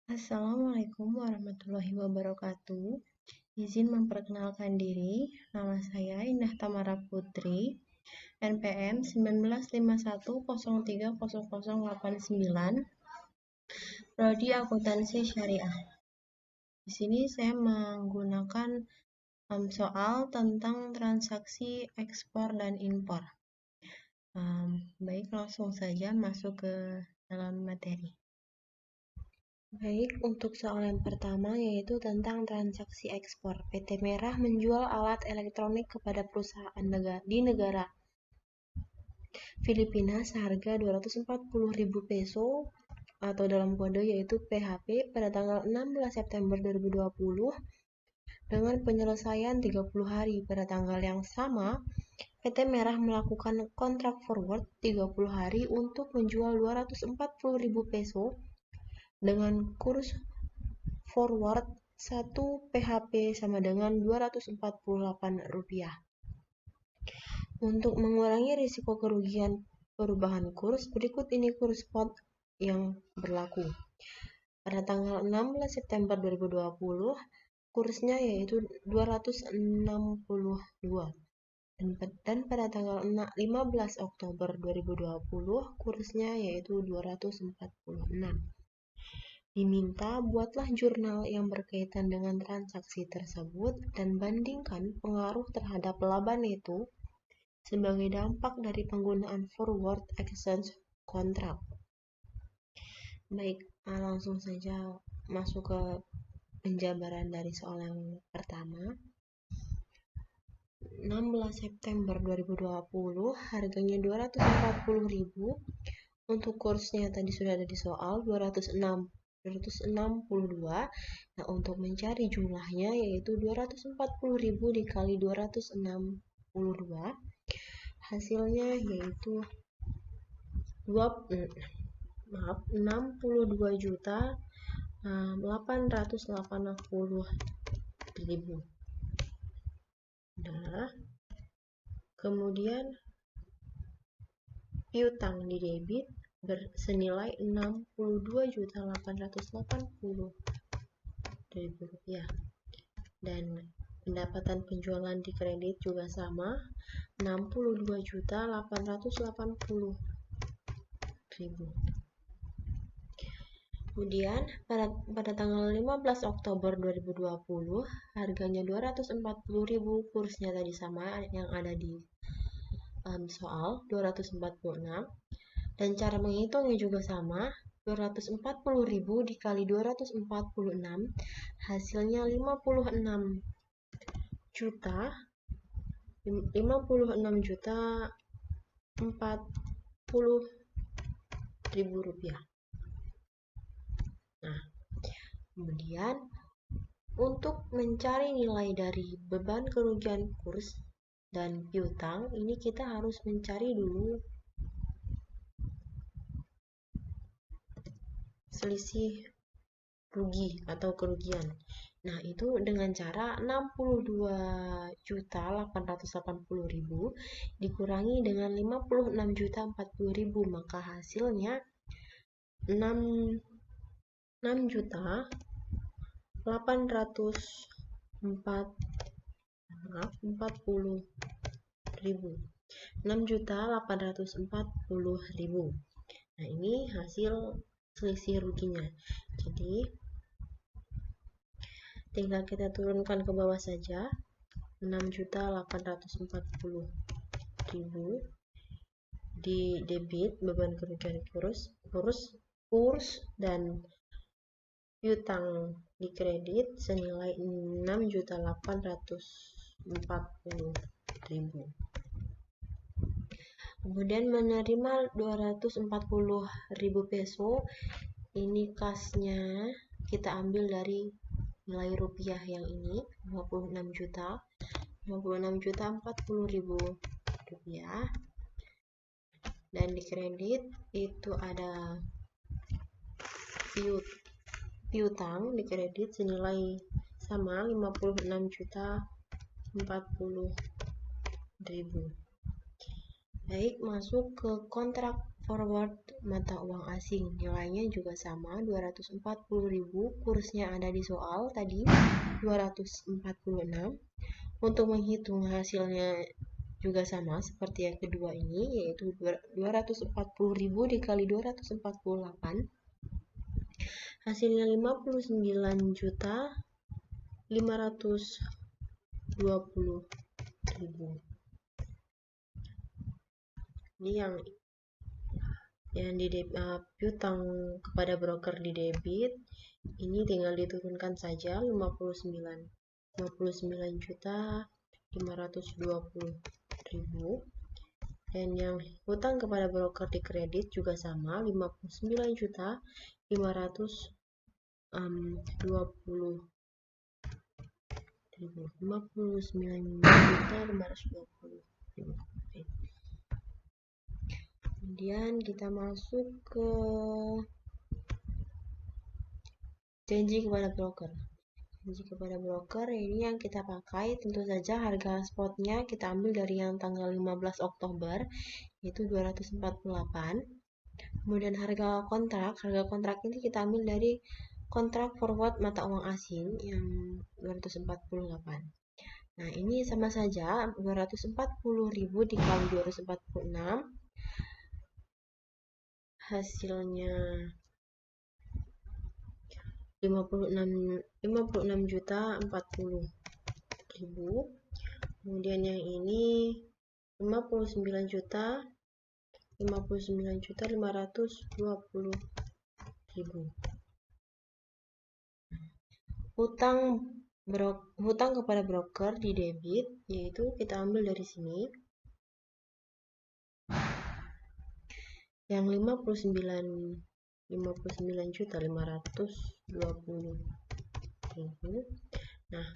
Assalamualaikum warahmatullahi wabarakatuh. Izin memperkenalkan diri, nama saya Indah Tamara Putri, NPM 1951030089, Prodi Akuntansi Syariah. Di sini saya menggunakan soal tentang transaksi ekspor dan impor. Baik, langsung saja masuk ke dalam materi. Baik, untuk soal yang pertama yaitu tentang transaksi ekspor. PT Merah menjual alat elektronik kepada perusahaan di negara Filipina seharga 240.000 peso atau dalam kode yaitu PHP pada tanggal 16 September 2020 dengan penyelesaian 30 hari. Pada tanggal yang sama, PT Merah melakukan kontrak forward 30 hari untuk menjual 240.000 peso dengan kurs forward 1 PHP sama dengan Rp248. Untuk mengurangi risiko kerugian perubahan kurs, berikut ini kurs spot yang berlaku. Pada tanggal 16 September 2020, kursnya yaitu 262. Dan pada tanggal 15 Oktober 2020, kursnya yaitu 246. Diminta buatlah jurnal yang berkaitan dengan transaksi tersebut dan bandingkan pengaruh terhadap laba neto sebagai dampak dari penggunaan forward exchange contract. Baik, langsung saja masuk ke penjabaran dari soal yang pertama. 16 September 2020 harganya 240.000. Untuk kursnya tadi sudah ada di soal 262. Nah, untuk mencari jumlahnya yaitu 240.000 dikali 262. Hasilnya yaitu 62.880.000. Nah, kemudian piutang di debit senilai Rp62.880.000 dan pendapatan penjualan di kredit juga sama Rp62.880.000. Kemudian pada tanggal 15 Oktober 2020 harganya 240.000, kursnya tadi sama yang ada di soal 246 dan cara menghitungnya juga sama 240.000 dikali 246 hasilnya 56.040.000 rupiah. Nah, kemudian untuk mencari nilai dari beban kerugian kurs dan piutang, ini kita harus mencari dulu selisih rugi atau kerugian. Nah, itu dengan cara 62.880.000 dikurangi dengan 56.040.000, maka hasilnya 6.840.000. Nah, ini hasil selisih ruginya. Jadi tinggal kita turunkan ke bawah saja. 6.840.000 di debit beban kerugian kurs dan piutang di kredit senilai 6.840.000. Kemudian menerima 240.000 peso, ini kasnya kita ambil dari nilai rupiah yang ini 56.040.000 rupiah, dan di kredit itu ada piutang di kredit senilai sama 56.040.000. Baik, masuk ke kontrak forward mata uang asing, nilainya juga sama 240.000, kursnya ada di soal tadi 246. Untuk menghitung hasilnya juga sama seperti yang kedua ini, yaitu 240.000 dikali 248, hasilnya 59.520.000. Ini yang di piutang kepada broker di debit, ini tinggal diturunkan saja 59.520.000. Dan yang hutang kepada broker di kredit juga sama 59.520.000. Kemudian kita masuk ke janji kepada broker. Janji kepada broker ini yang kita pakai, tentu saja harga spotnya kita ambil dari yang tanggal 15 Oktober yaitu 248. Kemudian harga kontrak ini kita ambil dari kontrak forward mata uang asing yang 248. Nah, ini sama saja 240.000 dikali 246, hasilnya 56.040.000. Kemudian yang ini 59.520.000. Hutang kepada broker di debit, yaitu kita ambil dari sini yang 59.520.000. Nah,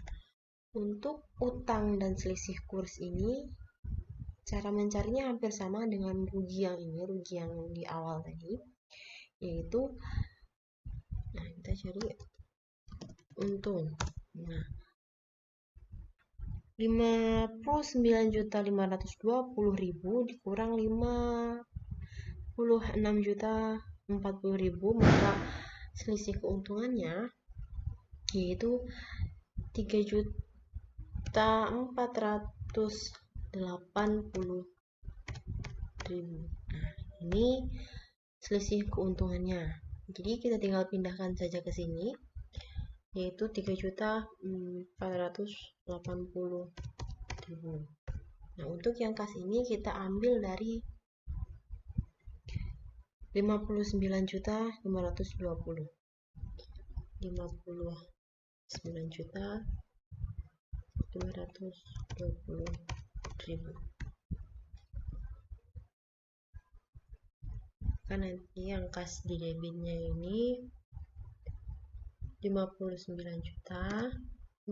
untuk utang dan selisih kurs ini cara mencarinya hampir sama dengan rugi yang di awal tadi, yaitu kita cari untung. Nah, 59.520.000 dikurang 56.040.000, maka selisih keuntungannya yaitu 3.480.000. Nah, ini selisih keuntungannya. Jadi kita tinggal pindahkan saja ke sini, yaitu 3.480.000. Nah, untuk yang kas ini kita ambil dari 59.520. 59.520.000. Karena nanti yang kas di debitnya ini 59.520.000,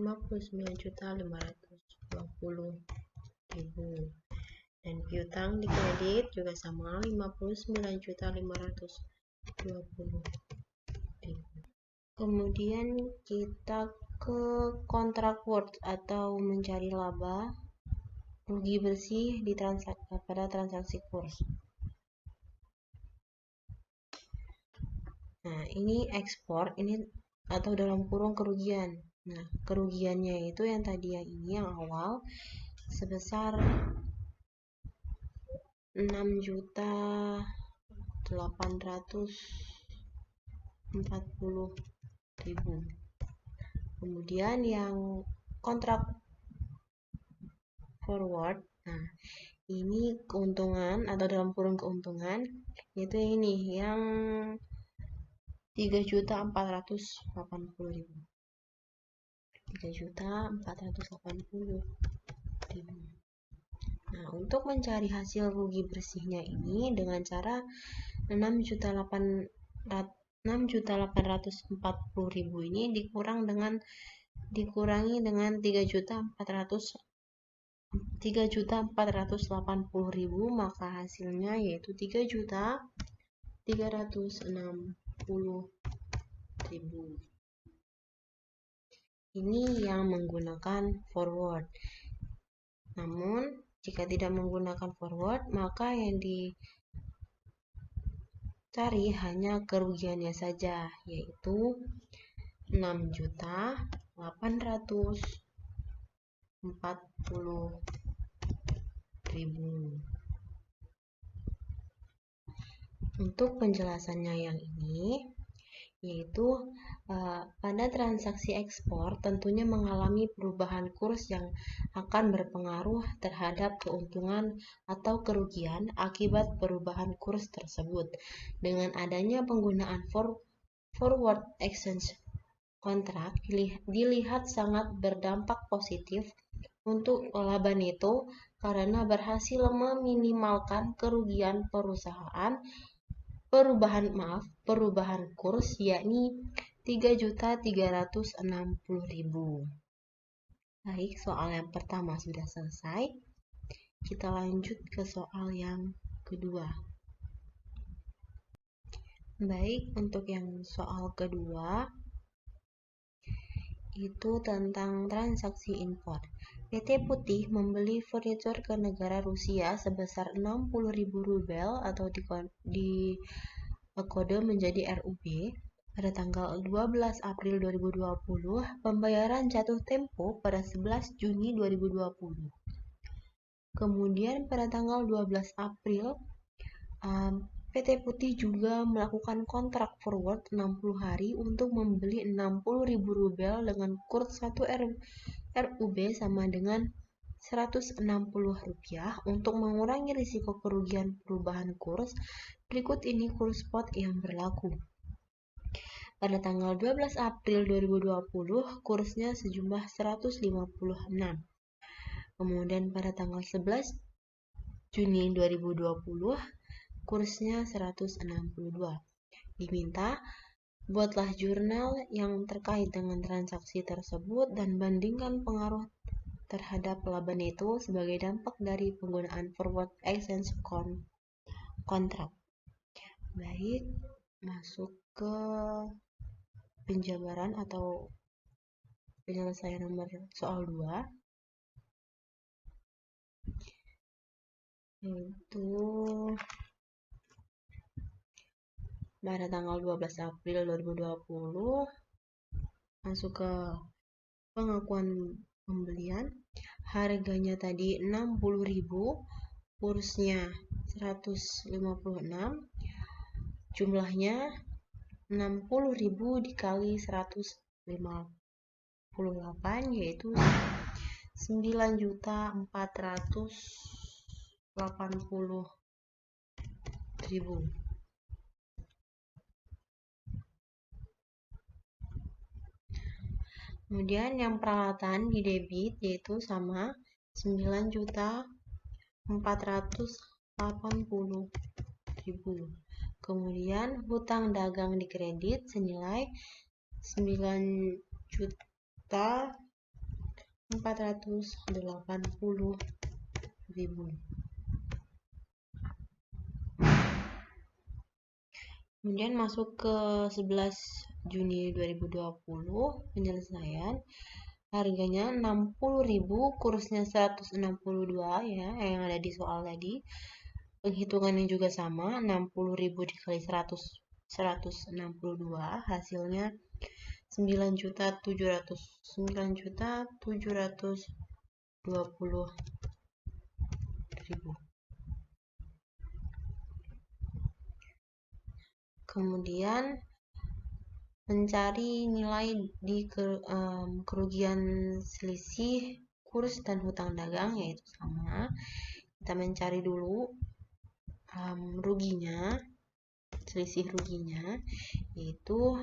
dan piutang di kredit juga sama 59.520.000. Kemudian kita ke kontrak forward atau mencari laba rugi bersih pada transaksi kurs. Nah, ini ekspor, ini atau dalam kurung kerugian. Nah, kerugiannya itu yang tadi yang awal sebesar 6.840.000. Kemudian yang kontrak forward, nah ini keuntungan atau dalam kurung keuntungan, yaitu ini yang 3.480.000. 3.480.000. Nah, untuk mencari hasil rugi bersihnya ini dengan cara 6.840.000 ini dikurangi dengan 3.480.000, maka hasilnya yaitu 3.360.000. Ini yang menggunakan forward. Namun jika tidak menggunakan forward, maka yang cari hanya kerugiannya saja, yaitu 6.840.000. Untuk penjelasannya yang ini, yaitu pada transaksi ekspor tentunya mengalami perubahan kurs yang akan berpengaruh terhadap keuntungan atau kerugian akibat perubahan kurs tersebut. Dengan adanya penggunaan forward exchange contract dilihat sangat berdampak positif untuk laba neto karena berhasil meminimalkan kerugian perusahaan. Perubahan kurs yakni 3.360.000. Baik, soal yang pertama sudah selesai. Kita lanjut ke soal yang kedua. Baik, untuk yang soal kedua itu tentang transaksi impor. PT Putih membeli furniture ke negara Rusia sebesar 60.000 rubel atau di kode menjadi RUB pada tanggal 12 April 2020. Pembayaran jatuh tempo pada 11 Juni 2020. Kemudian pada tanggal 12 April PT Putih juga melakukan kontrak forward 60 hari untuk membeli 60.000 rubel dengan kurs 1 RUB sama dengan 160 rupiah. Untuk mengurangi risiko kerugian perubahan kurs, berikut ini kurs spot yang berlaku. Pada tanggal 12 April 2020, kursnya sejumlah 156. Kemudian pada tanggal 11 Juni 2020, kursnya 162. Diminta, buatlah jurnal yang terkait dengan transaksi tersebut dan bandingkan pengaruh terhadap laba neto sebagai dampak dari penggunaan forward exchange contract. Baik, masuk ke penjabaran atau penyelesaian nomor soal 2, yaitu pada tanggal 12 April 2020 masuk ke pengakuan pembelian. Harganya tadi 60.000, kursnya 156, jumlahnya 60.000 dikali 158, yaitu 9.480.000. Kemudian yang peralatan di debit yaitu sama 9.480.000. Kemudian hutang dagang di kredit senilai 9.480.000. Kemudian masuk ke 11 Juni 2020, penyelesaian. Harganya 60.000, kursnya 162 ya, yang ada di soal tadi. Penghitungannya juga sama, 60.000 dikali 162, hasilnya 9.720.000. Kemudian mencari nilai di kerugian selisih kurs dan hutang dagang, yaitu sama. Kita mencari dulu ruginya, selisih ruginya, yaitu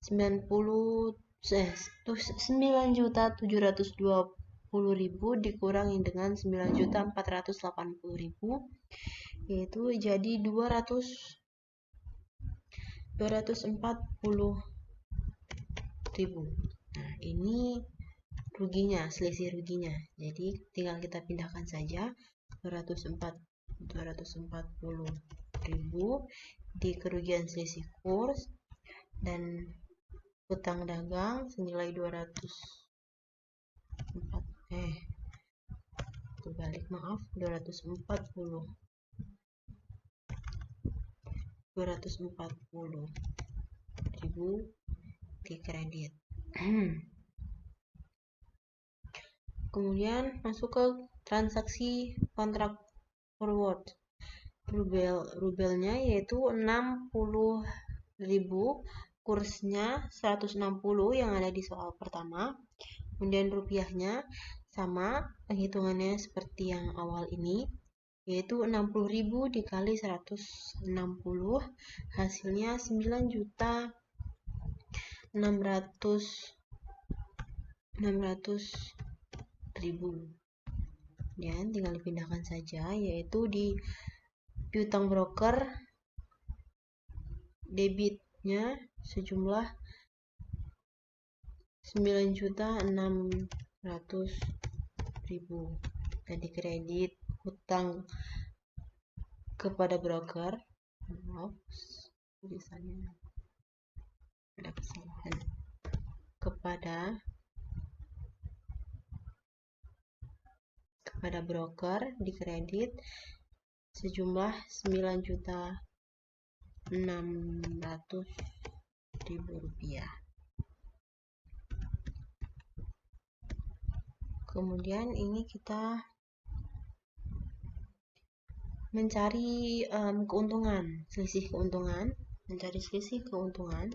9.720.000 dikurangi dengan 9.480.000, yaitu jadi 240.000. Nah, ini ruginya, selisih ruginya. Jadi tinggal kita pindahkan saja 240.000 di kerugian selisih kurs dan hutang dagang senilai 240. 240.000 di kredit. Kemudian masuk ke transaksi kontrak forward. Rubelnya yaitu 60.000, kursnya 160 yang ada di soal pertama. Kemudian rupiahnya sama, penghitungannya seperti yang awal ini, yaitu 60.000 dikali 160, hasilnya 9.600.000. Dan tinggal dipindahkan saja, yaitu di piutang broker debitnya sejumlah 9.600.000 dan di kredit hutang kepada broker, tulisannya ada kesalahan, kepada broker di kredit sejumlah 9.600.000 rupiah. Kemudian ini kita mencari keuntungan, mencari selisih keuntungan.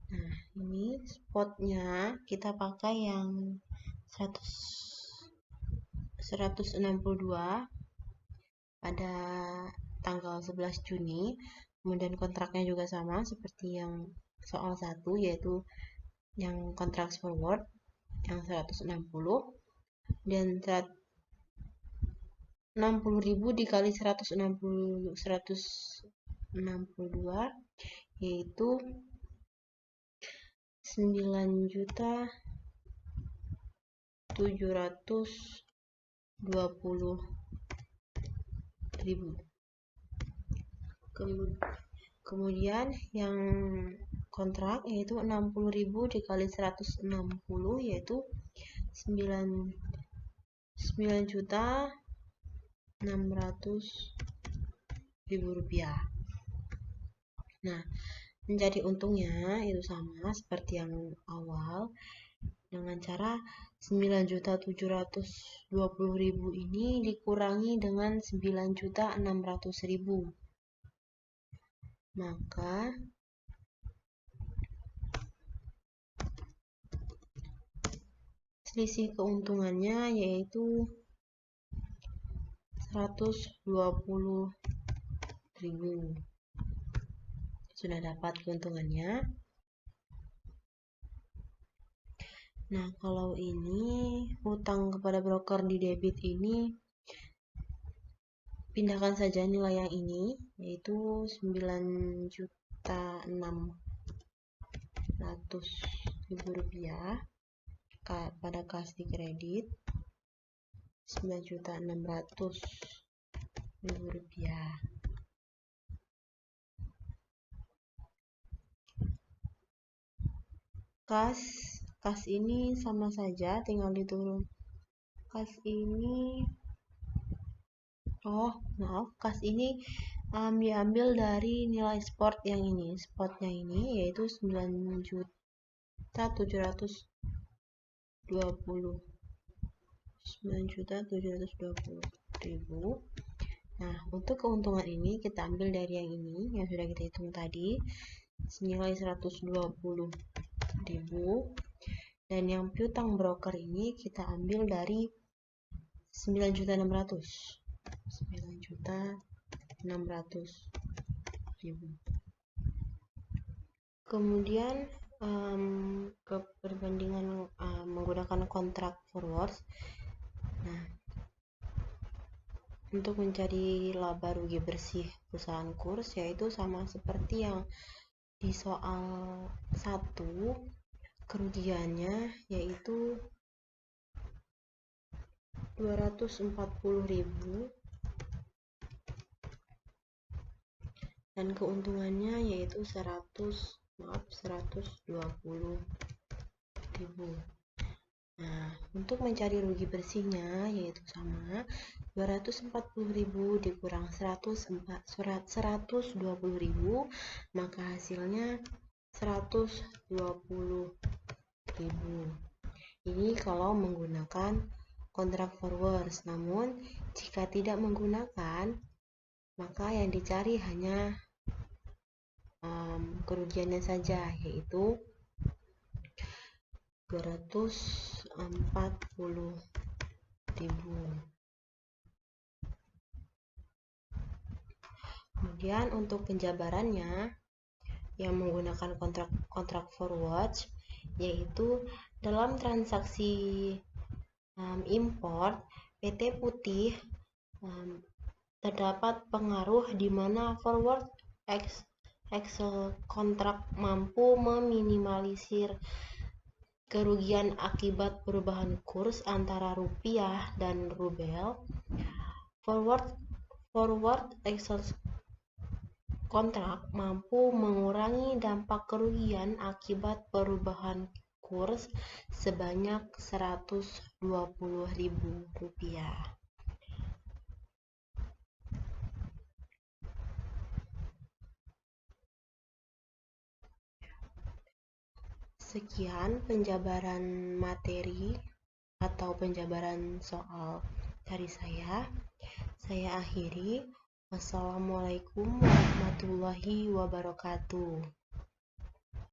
Nah, ini spotnya kita pakai yang 162 pada tanggal 11 Juni. Kemudian kontraknya juga sama seperti yang soal 1, yaitu yang kontrak forward yang 160 dan 60.000 dikali 162 yaitu 9.720.000. Kemudian yang kontrak yaitu 60.000 dikali 160 yaitu 9.600.000 rupiah. Nah, mencari untungnya itu sama seperti yang awal dengan cara 9.720.000 ini dikurangi dengan 9.600.000. Maka selisih keuntungannya yaitu 120.000. Sudah dapat keuntungannya. Nah, kalau ini hutang kepada broker di debit ini, pindahkan saja nilai yang ini, yaitu 9.600.000 rupiah pada kas di kredit 9.600.000 rupiah. Kas ini sama saja, tinggal diturun. Kas ini kas ini diambil dari nilai spot yang ini. Spotnya ini yaitu 9.720.000. Nah, untuk keuntungan ini kita ambil dari yang ini yang sudah kita hitung tadi, senilai 120.000. Dan yang piutang broker ini kita ambil dari 9.600.000. Kemudian ke perbandingan menggunakan kontrak forward. Nah, untuk mencari laba rugi bersih perusahaan kurs yaitu sama seperti yang di soal 1, kerugiannya yaitu 240.000 dan keuntungannya yaitu 120.000. Nah, untuk mencari rugi bersihnya yaitu sama 240.000 dikurang 120.000, maka hasilnya 120.000. Ini kalau menggunakan kontrak forward. Namun jika tidak menggunakan, maka yang dicari hanya kerugiannya saja, yaitu 240.000. Kemudian untuk penjabarannya yang menggunakan kontrak forward, yaitu dalam transaksi import PT Putih terdapat pengaruh di mana forward Excel kontrak mampu meminimalisir kerugian akibat perubahan kurs antara rupiah dan rubel. Forward Excel kontrak mampu mengurangi dampak kerugian akibat perubahan kurs sebanyak Rp120.000. Sekian penjabaran materi atau penjabaran soal dari saya. Saya akhiri. Wassalamualaikum warahmatullahi wabarakatuh.